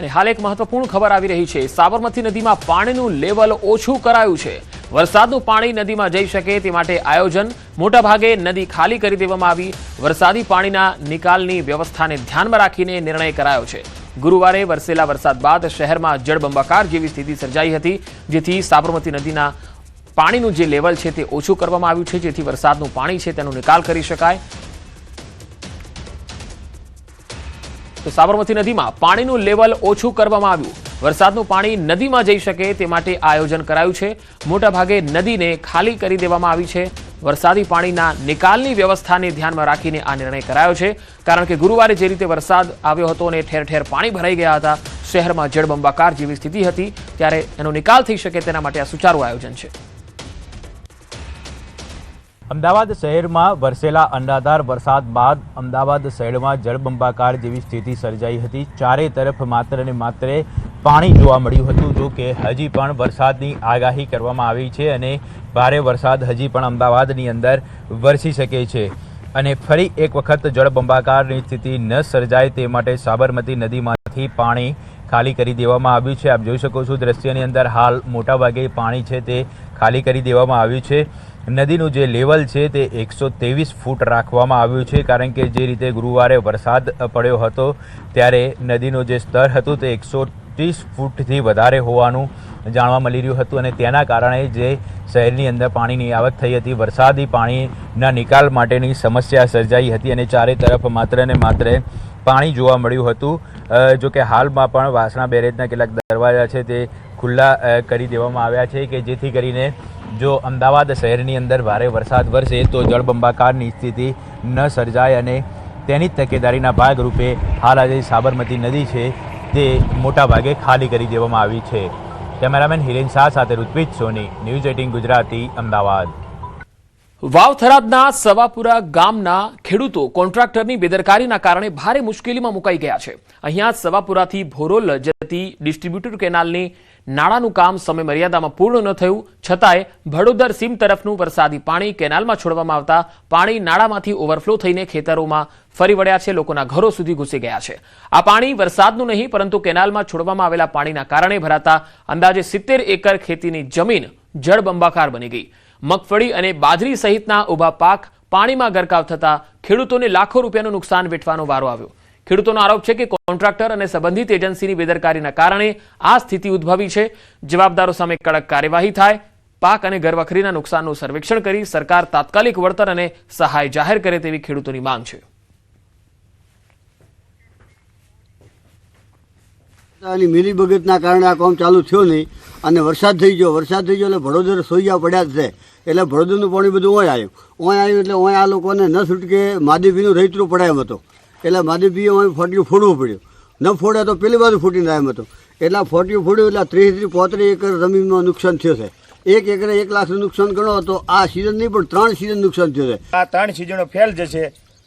અને હાલ એક મહત્વપૂર્ણ ખબર આવી રહી છે। સાબરમતી નદીમાં પાણીનું લેવલ ઓછું કરાયું છે। વરસાદનું પાણી નદીમાં જઈ શકે તે માટે આયોજન મોટાભાગે નદી ખાલી કરી દેવામાં આવી। વરસાદી પાણીના નિકાલની વ્યવસ્થાને ધ્યાનમાં રાખીને નિર્ણય કરાયો છે। ગુરુવારે વરસેલા વરસાદ બાદ શહેરમાં જળબંબાકાર જેવી સ્થિતિ સર્જાઈ હતી, જેથી સાબરમતી નદીના પાણીનું જે લેવલ છે તે ઓછું કરવામાં આવ્યું છે, જેથી વરસાદનું પાણી છે તેનો નિકાલ કરી શકાય। તો સાબરમતી નદીમાં પાણીનું લેવલ ઓછું કરવામાં આવ્યું। વરસાદનું પાણી નદીમાં જઈ શકે તે માટે આયોજન કરાયું છે। મોટાભાગે નદીને ખાલી કરી દેવામાં આવી છે। વરસાદી પાણીના નિકાલની વ્યવસ્થાને ધ્યાનમાં રાખીને આ નિર્ણય કરાયો છે, કારણ કે ગુરુવારે જે રીતે વરસાદ આવ્યો હતો અને ઠેર ઠેર પાણી ભરાઈ ગયા હતા, શહેરમાં જળબંબાકાર જેવી સ્થિતિ હતી, ત્યારે એનો નિકાલ થઈ શકે તેના માટે આ સુચારું આયોજન છે। અમદાવાદ શહેરમાં વરસેલા અનરાધાર વરસાદ બાદ અમદાવાદ શહેરમાં જળબંબાકાર જેવી સ્થિતિ સર્જાઈ હતી। ચારે તરફ માત્ર ને માત્ર પાણી જોવા મળ્યું હતું। જો કે હજી પણ વરસાદની આગાહી કરવામાં આવી છે અને ભારે વરસાદ હજી પણ અમદાવાદની અંદર વરસી શકે છે અને ફરી એક વખત જળબંબાકારની સ્થિતિ ન સર્જાય તે માટે સાબરમતી નદીમાંથી પાણી ખાલી કરી દેવામાં આવ્યું છે। આપ જોઈ શકો છો દ્રશ્યની અંદર હાલ મોટાભાગે પાણી છે તે ખાલી કરી દેવામાં આવ્યું છે। નદીનું જે લેવલ છે તે 123 ફૂટ રાખવામાં આવ્યું છે, કારણ કે જે રીતે ગુરુવારે વરસાદ પડ્યો હતો ત્યારે નદીનું જે સ્તર હતું તે 130 ફૂટથી વધારે હોવાનું જાણવા મળી રહ્યું હતું અને તેના કારણે જે શહેરની અંદર પાણીની આવક થઈ હતી, વરસાદી પાણીના નિકાલ માટેની સમસ્યા સર્જાઈ હતી અને ચારે તરફ માત્ર ને માત્ર પાણી જોવા મળ્યું હતું। જો કે હાલમાં પણ વાસણા બેરેજના કેટલાક દરવાજા છે તે ખુલ્લા કરી દેવામાં આવ્યા છે કે જેથી કરીને જો અમદાવાદ શહેરની અંદર ભારે વરસાદ વરસે તો જળબંબાકારની સ્થિતિ ન સર્જાય અને તેની તકેદારીના ભાગરૂપે હાલ આજે સાબરમતી નદી છે તે મોટા ભાગે ખાલી કરી દેવામાં આવી છે। કેમેરામેન હિરેન શાહ સાથે ઋત્વિજ સોની, ન્યૂઝ 18 ગુજરાતી, અમદાવાદ। વાવથરાદના સવાપુરા ગામના ખેડૂતો કોન્ટ્રાક્ટરની બેદરકારીના કારણે ભારે મુશ્કેલીમાં મુકાઈ ગયા છે। અહીંયા સવાપુરાથી ભોરોલ જતી ડિસ્ટ્રીબ્યુટર કેનાલની નાળાનું કામ સમય મર્યાદામાં પૂર્ણ ન થયું, છતાંય ભડોદર સીમ તરફનું વરસાદી પાણી કેનાલમાં છોડવામાં આવતા પાણી નાળામાંથી ઓવરફ્લો થઈને ખેતરોમાં ફરી વળ્યા છે, લોકોના ઘરો સુધી ઘૂસી ગયા છે। આ પાણી વરસાદનું નહીં પરંતુ કેનાલમાં છોડવામાં આવેલા પાણીના કારણે ભરાતા અંદાજે 70 એકર ખેતીની જમીન જળબંબાકાર બની ગઈ। મગફળી અને બાજરી સહિતના ઊભા પાક પાણીમાં ગરકાવ થતા ખેડૂતોને લાખો રૂપિયાનું નુકસાન વેઠવાનો વારો આવ્યો। ખેડૂતોનો આરોપ છે કે કોન્ટ્રાક્ટર અને સંબંધિત એજન્સીની બેદરકારીના કારણે આ સ્થિતિ ઉદ્ભવી છે। જવાબદારો સામે કડક કાર્યવાહી થાય, પાક અને ઘરવખરીના નુકસાનનું સર્વેક્ષણ કરી સરકાર તાત્કાલિક વળતર અને સહાય જાહેર કરે તેવી ખેડૂતોની માંગ છે। મિલીભગતના કારણે આ કામ ચાલુ થયો નહીં અને વરસાદ થઈ ગયો એટલે ભડોદર સોયા પડ્યા જ છે, એટલે ભડોદરનું પાણી બધું આવ્યું એટલે આ લોકોને ન છૂટકે માદેવીનું રૈતરું પડાય એમ હતો, એટલે માદેવીએ ફોટ્યું ફોડવું પડ્યું, ન ફોડે તો પેલી બાજુ ફૂટીને એમ હતો, એટલે ફોટ્યું ફોડ્યું એટલે 30-35 એકર જમીનમાં નુકસાન થયું છે। 1 એકરે 1 લાખનું નુકસાન ગણો તો આ સિઝન નહીં પણ 3 સિઝન નુકસાન થયું છે। આ 3 સિઝનો ફેલ જશે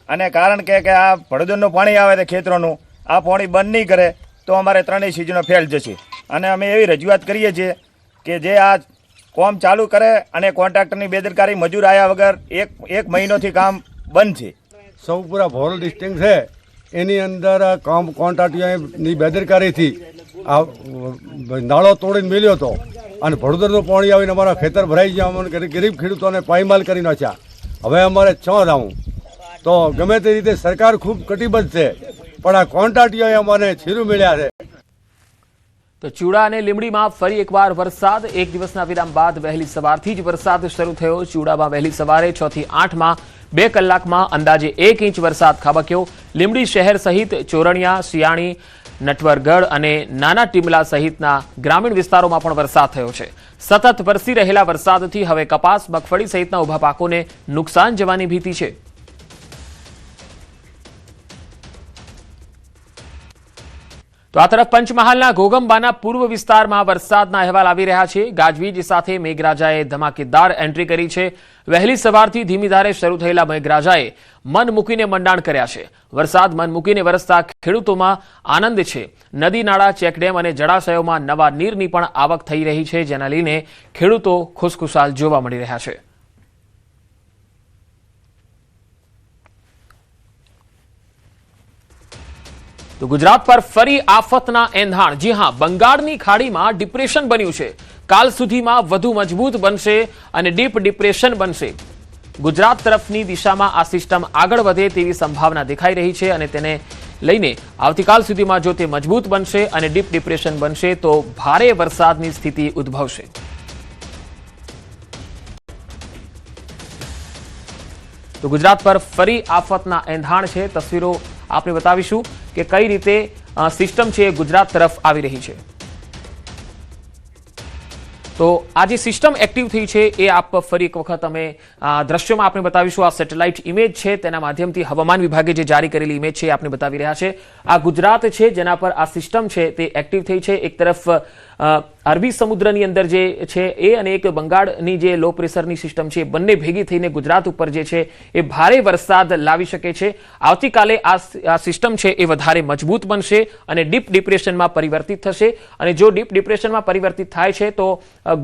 અને કારણ કે આ ભડોદરનું પાણી આવે છે ખેતરોનું, આ પાણી બંધ નહીં કરે તો અમારે 3 સિઝનો ફેલ જશે અને અમે એવી રજૂઆત કરીએ છીએ કે જે આ કામ ચાલુ કરે અને કોન્ટ્રાક્ટરની બેદરકારી, મજૂર આવ્યા વગર એક મહિનોથી કામ બંધ છે। સૌપુરા ભોરોલ ડિસ્ટ્રિક્ટ છે એની અંદર કામ કોન્ટ્રાક્ટરની બેદરકારીથી આ નાળો તોડીને મેલ્યો હતો અને ભડોદરનું પાણી આવીને અમારા ખેતર ભરાઈ ગયા, અમને ગરીબ ખેડૂતોને પાયમાલ કરી નાખ્યા। હવે અમારે છ જાઉં તો ગમે તે રીતે સરકાર ખૂબ કટિબદ્ધ છે પણ આ કોન્ટ્રાક્ટીઓએ અમને છીરું મેળ્યા છે। તો ચૂડા અને લીંબડીમાં ફરી એકવાર વરસાદ। એક દિવસના વિરામ બાદ વહેલી સવારથી જ વરસાદ શરૂ થયો। ચૂડામાં વહેલી સવારે 6 થી 8માં 2 કલાકમાં અંદાજે 1 ઇંચ વરસાદ ખાબક્યો। લીંબડી શહેર સહિત ચોરણિયા, સિયાણી, નટવરગઢ અને નાના ટીમલા સહિતના ગ્રામીણ વિસ્તારોમાં પણ વરસાદ થયો છે। સતત વરસી રહેલા વરસાદથી હવે કપાસ, મગફળી સહિતના ઊભા પાકોને નુકસાન જવાની ભીતિ છે। તો આ તરફ પંચમહાલના ઘોગંબાના પૂર્વ વિસ્તારમાં વરસાદના અહેવાલ આવી રહ્યા છે। ગાજવીજ સાથે મેઘરાજાએ ધમાકેદાર એન્ટ્રી કરી છે। વહેલી સવારથી ધીમી ધારે શરૂ થયેલા મેઘરાજાએ મન મૂકીને મંડાણ કર્યા છે। વરસાદ મન મૂકીને વરસતા ખેડૂતોમાં આનંદ છે। નદી, નાળા, ચેકડેમ અને જળાશયોમાં નવા નીરની પણ આવક થઈ રહી છે, જેના લઈને ખેડૂતો ખુશખુશાલ જોવા મળી રહ્યા છે। તો ગુજરાત પર ફરી આફતના એંધાણ. જી હા, બંગાળની ખાડીમાં ડિપ્રેશન બન્યું છે. કાલ સુધીમાં વધુ મજબૂત બનશે અને ડીપ ડિપ્રેશન બનશે. ગુજરાત તરફની દિશામાં આ સિસ્ટમ આગળ વધે તેવી સંભાવના દેખાઈ રહી છે અને તેને લઈને આવતીકાલ સુધીમાં જો તે મજબૂત બનશે અને ડીપ ડિપ્રેશન બનશે તો ભારે વરસાદની સ્થિતિ ઉદ્ભવશે. તો ગુજરાત પર ફરી આફતના એંધાણ છે. તસવીરો આપણે બતાવીશું કે કઈ રીતે સિસ્ટમ છે એ ગુજરાત તરફ આવી રહી છે. તો આ જે સિસ્ટમ એક્ટિવ થઈ છે એ આપ ફરી એક વખત અમે દ્રશ્યોમાં આપણે બતાવીશું. આ સેટેલાઇટ ઇમેજ છે, તેના માધ્યમથી હવામાન વિભાગે જે જારી કરેલી ઇમેજ છે આપણે બતાવી રહ્યા છે. આ ગુજરાત છે જેના પર આ સિસ્ટમ છે તે એક્ટિવ થઈ છે. એક તરફ અરબી સમુદ્રની અંદર જે છે એ અને એક બંગાળની જે લો પ્રેશરની સિસ્ટમ છે બંને ભેગી થઈને ગુજરાત ઉપર જે છે એ ભારે વરસાદ લાવી શકે છે. આવતીકાલે આ સિસ્ટમ છે એ વધારે મજબૂત બનશે અને ડીપ ડિપ્રેશનમાં પરિવર્તિત થશે. અને જો ડીપ ડિપ્રેશનમાં પરિવર્તિત થાય છે તો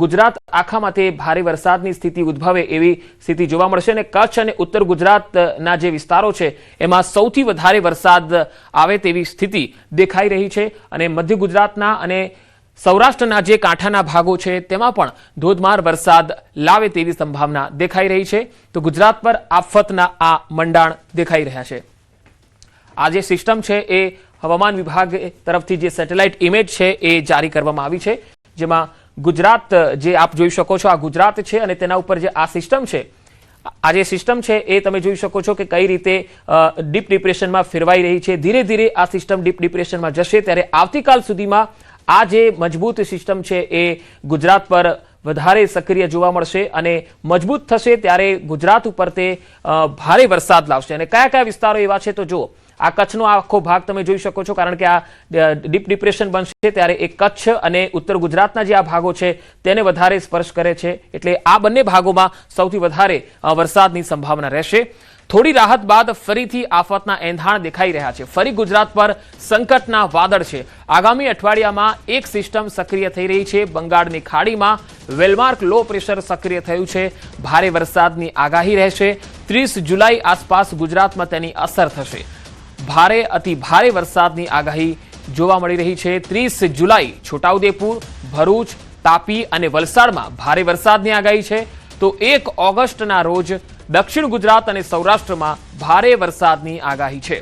ગુજરાત આખામાં તે ભારે વરસાદની સ્થિતિ ઉદ્ભવે એવી સ્થિતિ જોવા મળશે. અને કચ્છ અને ઉત્તર ગુજરાતના જે વિસ્તારો છે એમાં સૌથી વધારે વરસાદ આવે તેવી સ્થિતિ દેખાઈ રહી છે. અને મધ્ય ગુજરાતના અને સૌરાષ્ટ્રના જે કાંઠાના ભાગો છે તેમાં પણ ધોધમાર વરસાદ લાવે તેવી સંભાવના દેખાઈ રહી છે. તો ગુજરાત પર આફતના આ મંડાણ દેખાઈ રહ્યા છે. આ જે સિસ્ટમ છે એ હવામાન વિભાગ તરફથી જે સેટેલાઇટ ઇમેજ છે એ જારી કરવામાં આવી છે, જેમાં ગુજરાત જે આપ જોઈ શકો છો આ ગુજરાત છે અને તેના ઉપર જે આ સિસ્ટમ છે, આ જે સિસ્ટમ છે એ તમે જોઈ શકો છો કે કઈ રીતે ડીપ ડિપ્રેશનમાં ફેરવાઈ રહી છે. ધીરે ધીરે આ સિસ્ટમ ડીપ ડિપ્રેશનમાં જશે ત્યારે આવતીકાલ સુધીમાં આ જે મજબૂત સિસ્ટમ છે એ ગુજરાત પર વધારે સક્રિય જોવા મળશે અને મજબૂત થશે ત્યારે ગુજરાત ઉપર તે ભારે વરસાદ લાવશે. અને કયા કયા વિસ્તારો એવા છે તો જો આ કચ્છનો આખો ભાગ તમે જોઈ શકો છો, કારણ કે આ ડીપ ડિપ્રેશન બનશે ત્યારે એ કચ્છ અને ઉત્તર ગુજરાતના જે આ ભાગો છે તેને વધારે સ્પર્શ કરે છે. એટલે આ બંને ભાગોમાં સૌથી વધારે વરસાદની સંભાવના રહેશે. થોડી રાહત બાદ ફરીથી આફતના એંધાણ દેખાઈ રહ્યા છે. ફરી ગુજરાત પર સંકટના વાદળ છે. આગામી અઠવાડિયામાં એક સિસ્ટમ સક્રિય થઈ રહી છે. બંગાળની ખાડીમાં વેલમાર્ક લો પ્રેશર સક્રિય થયું છે. ભારે વરસાદની આગાહી રહેશે. 30 જુલાઈ આસપાસ ગુજરાતમાં તેની અસર થશે. ભારે અતિ ભારે વરસાદની આગાહી જોવા મળી રહી છે. 30 જુલાઈ છોટાઉદેપુર, ભરૂચ, તાપી અને વલસાડમાં ભારે વરસાદની આગાહી છે. તો 1 ઓગસ્ટના રોજ દક્ષિણ ગુજરાત અને સૌરાષ્ટ્રમાં ભારે વરસાદની આગાહી છે.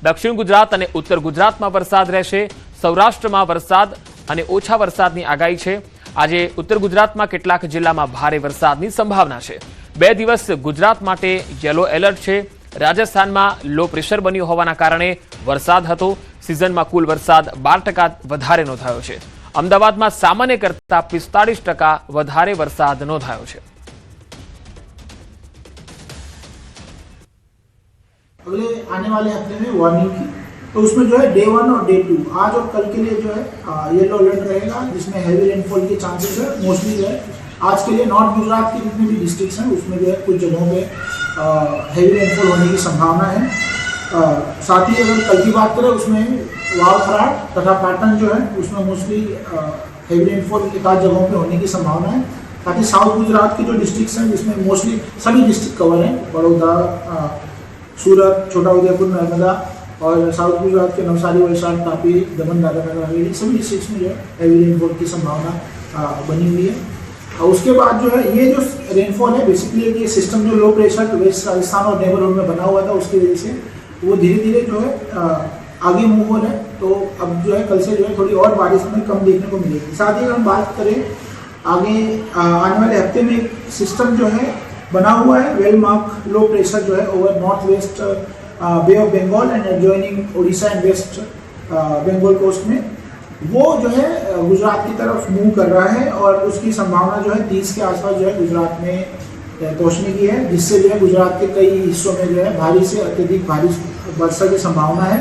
દક્ષિણ ગુજરાત અને ઉત્તર ગુજરાતમાં વરસાદ રહેશે. સૌરાષ્ટ્રમાં વરસાદ અને ઓછા વરસાદની આગાહી છે. આજે ઉત્તર ગુજરાતમાં કેટલાક જિલ્લામાં ભારે વરસાદની સંભાવના છે. 2 દિવસ ગુજરાત માટે યલો એલર્ટ છે. રાજસ્થાનમાં લો પ્રેશર બન્યું હોવાના કારણે વરસાદ હતો. સિઝનમાં કુલ વરસાદ 12% વધારે નોંધાયો છે. અમદાવાદમાં સામાન્ય કરતા 45% વધારે વરસાદ નોંધાયો છે. अगले आने वाले हफ्ते में वार्निंग की, तो उसमें जो है डे 1 और डे 2 आज और कल के लिए जो है येलो अलर्ट रहेगा, जिसमें हैवी रेनफॉल के चांसेस है. मोस्टली जो है आज के लिए नॉर्थ गुजरात के जितने भी डिस्ट्रिक्ट्स हैं उसमें जो है कुछ जगहों पे हैवी रेनफॉल होने की संभावना है. साथ ही अगर कल की बात करें उसमें वावथराट तथा पैटर्न जो है उसमें मोस्टली हैवी रेनफॉल एक आध जगहों पे होने की संभावना है. साथ ही साउथ गुजरात के जो डिस्ट्रिक्ट्स हैं जिसमें मोस्टली सभी डिस्ट्रिक्ट कवर हैं, बड़ौदा, सूरत, छोटाउदेपुर, नर्मदा और साउथ गुजरात के नवसारी, वलसाड, तापी, दमन, दादरा नगर हवेली सभी डिस्ट्रिक्ट्स में जो है हैवी रेनफॉल की संभावना बनी हुई है. और उसके बाद जो है ये जो रेनफॉल है बेसिकली ये सिस्टम जो लो प्रेशर वेस्ट राजस्थान और नेबरहुड में बना हुआ था उसकी वजह से वो धीरे धीरे जो है आगे मूव हो रहा है. तो अब जो है कल से जो है थोड़ी और बारिश में कम देखने को मिलेगी. साथ ही अगर हम बात करें आगे आने वाले हफ्ते में एक सिस्टम जो है बना हुआ है वेलमार्क लो प्रेशर जो है over north west bay of Bengal and adjoining Orissa and West Bengal coast में वो जो है गुजरात की तरफ मूव कर रहा है और उसकी संभावना जो है 30 के आसपास जो है गुजरात में पहुंचने की है, जिससे जो है गुजरात के कई हिस्सों में जो है भारी से अत्यधिक भारी वर्षा की संभावना है.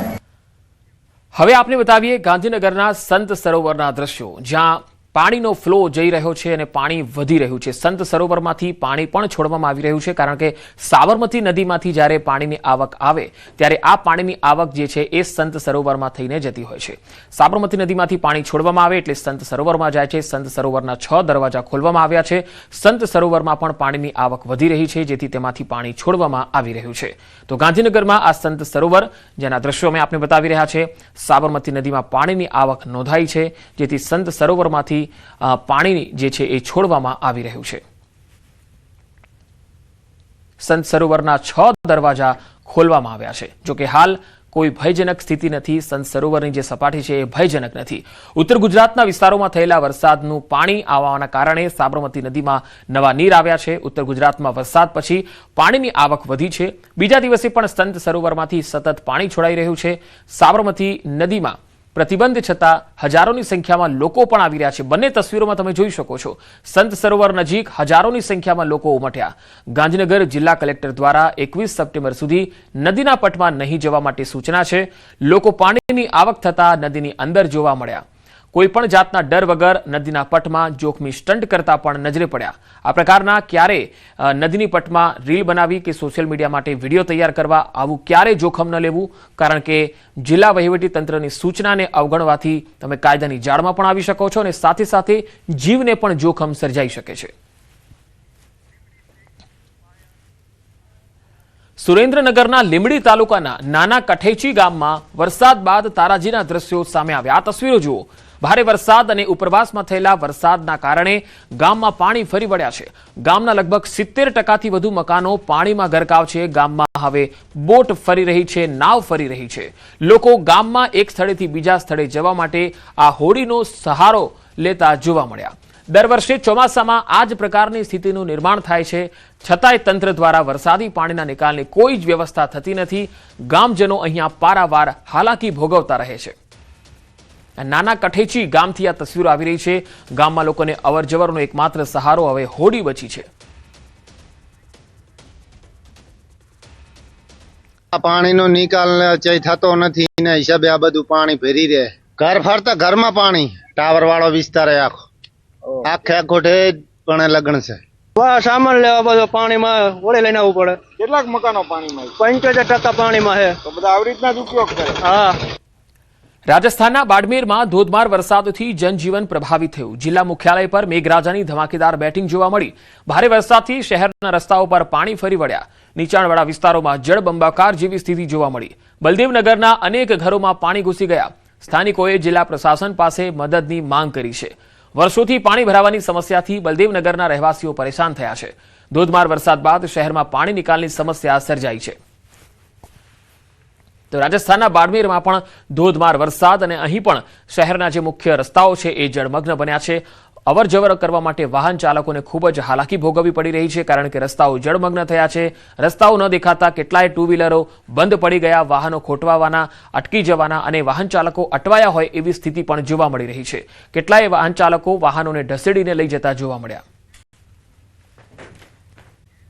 હવે આપને બતાવીએ ગાંધીનગરના સંત સરોવરના દ્રશ્યો, જ્યાં પાણીનો ફ્લો જઈ રહ્યો છે અને પાણી વધી રહ્યું છે. સંત સરોવરમાંથી પાણી પણ છોડવામાં આવી રહ્યું છે, કારણ કે સાબરમતી નદીમાંથી જ્યારે પાણીની આવક આવે ત્યારે આ પાણીની આવક જે છે એ સંત સરોવરમાં થઈને જતી હોય છે. સાબરમતી નદીમાંથી પાણી છોડવામાં આવે એટલે સંત સરોવરમાં જાય છે. સંત સરોવરના 6 દરવાજા ખોલવામાં આવ્યા છે. સંત સરોવરમાં પણ પાણીની આવક વધી રહી છે, જેથી તેમાંથી પાણી છોડવામાં આવી રહ્યું છે. તો ગાંધીનગરમાં આ સંત સરોવર, જેના દ્રશ્યો અમે આપને બતાવી રહ્યા છે, સાબરમતી નદીમાં પાણીની આવક નોંધાઈ છે, જેથી સંત સરોવરમાંથી પાણી જે છે એ છોડવામાં આવી રહ્યું છે. સંત સરોવરના 6 દરવાજા ખોલવામાં આવ્યા છે. જોકે હાલ કોઈ ભયજનક સ્થિતિ નથી. સંત સરોવરની જે સપાટી છે એ ભયજનક નથી. ઉત્તર ગુજરાતના વિસ્તારોમાં થયેલા વરસાદનું પાણી આવવાના કારણે સાબરમતી નદીમાં નવા નીર આવ્યા છે. ઉત્તર ગુજરાતમાં વરસાદ પછી પાણીની આવક વધી છે. બીજા દિવસે પણ સંત સરોવરમાંથી સતત પાણી છોડાઈ રહ્યું છે. સાબરમતી નદીમાં પ્રતિબંધ છતાં હજારોની સંખ્યામાં લોકો પણ આવી રહ્યા છે. બંને તસવીરોમાં તમે જોઈ શકો છો. સંત સરોવર નજીક હજારોની સંખ્યામાં લોકો ઉમટ્યા. ગાંધીનગર જિલ્લા કલેક્ટર દ્વારા 21 સપ્ટેમ્બર સુધી નદીના પટમાં નહીં જવા માટે સૂચના છે. લોકો પાણીની આવક થતા નદીની અંદર જોવા મળ્યા. કોઈ પણ જાતના ડર વગર નદીના પટમાં જોખમી સ્ટન્ટ કરતા પણ નજરે પડ્યા. આ પ્રકારના ક્યારે નદીની પટમાં રીલ બનાવી કે સોશિયલ મીડિયા માટે વિડીયો તૈયાર કરવા, આવું ક્યારે જોખમ ન લેવું, કારણ કે જિલ્લા વહીવટીતંત્રની સૂચનાને અવગણવાથી તમે કાયદાની જાળમાં પણ આવી શકો છો અને સાથે સાથે જીવને પણ જોખમ સર્જાઈ શકે છે. સુરેન્દ્રનગરના લીંબડી તાલુકાના નાના કઠેચી ગામમાં વરસાદ બાદ તારાજીના દ્રશ્યો સામે આવ્યા. આ તસવીરો જુઓ. ભારે વરસાદ અને ઉપરવાસમાં થયેલા વરસાદના કારણે ગામમાં પાણી ફરી વળ્યા છે. ગામના લગભગ 70% વધુ મકાનો પાણીમાં ગરકાવ છે. ગામમાં હવે બોટ ફરી રહી છે, નાવ ફરી રહી છે. લોકો ગામમાં એક સ્થળેથી બીજા સ્થળે જવા માટે આ હોડીનો સહારો લેતા જોવા મળ્યા. દર વર્ષે ચોમાસામાં આ જ પ્રકારની સ્થિતિનું નિર્માણ થાય છે, છતાંય તંત્ર દ્વારા વરસાદી પાણીના નિકાલની કોઈ જ વ્યવસ્થા થતી નથી. ગામજનો અહીંયા પારાવાર હાલાકી ભોગવતા રહે છે. નાના કઠેચી ગામથી આ તસવીરો આવી રહી છે. ગામમાં લોકોને અવરજવરનો એકમાત્ર સહારો હવે હોડી બચી છે. પાણીનો નિકાલ થતો નથી એના હિસાબે આ બધું પાણી ભરી રહે. ઘર ફરતા ઘરમાં પાણી. ટાવર વાળો વિસ્તાર આખે આખોટે પણ લગ્ન છે. સામાન લેવા બધો પાણીમાં ઓળે લઈને આવવું પડે. કેટલાક મકાનો પાણીમાં? 75% પાણીમાં છે. તો બધા આવી રીતના જ ઉપયોગ કરે. હા. રાજસ્થાનના બાડમેરમાં ધોધમાર વરસાદથી જનજીવન પ્રભાવિત થયું. જિલ્લા મુખ્યાલય પર મેઘરાજાની ધમાકેદાર બેટિંગ જોવા મળી. ભારે વરસાદથી શહેરના રસ્તાઓ પર પાણી ફરી વળ્યા. નીચાણવાળા વિસ્તારોમાં જળબંબાકાર જેવી સ્થિતિ જોવા મળી. બલદેવનગરના અનેક ઘરોમાં પાણી ઘૂસી ગયા. સ્થાનિકોએ જિલ્લા પ્રશાસન પાસે મદદની માંગ કરી છે. વર્ષોથી પાણી ભરાવાની સમસ્યાથી બલદેવનગરના રહેવાસીઓ પરેશાન થયા છે. ધોધમાર વરસાદ બાદ શહેરમાં પાણી નિકાલની સમસ્યા સર્જાઈ છે. તો રાજસ્થાનના બાડમેરમાં પણ ધોધમાર વરસાદ અને અહીં પણ શહેરના જે મુખ્ય રસ્તાઓ છે એ જળમગ્ન બન્યા છે. અવરજવર કરવા માટે વાહન ચાલકોને ખૂબ જ હાલાકી ભોગવવી પડી રહી છે, કારણ કે રસ્તાઓ જળમગ્ન થયા છે. રસ્તાઓ ન દેખાતા કેટલાય ટુ વ્હીલરો બંધ પડી ગયા. વાહનો ખોટવાવાના, અટકી જવાના અને વાહન ચાલકો અટવાયા હોય એવી સ્થિતિ પણ જોવા મળી રહી છે. કેટલાય વાહન ચાલકો વાહનોને ઢસેડીને લઈ જતા જોવા મળ્યા.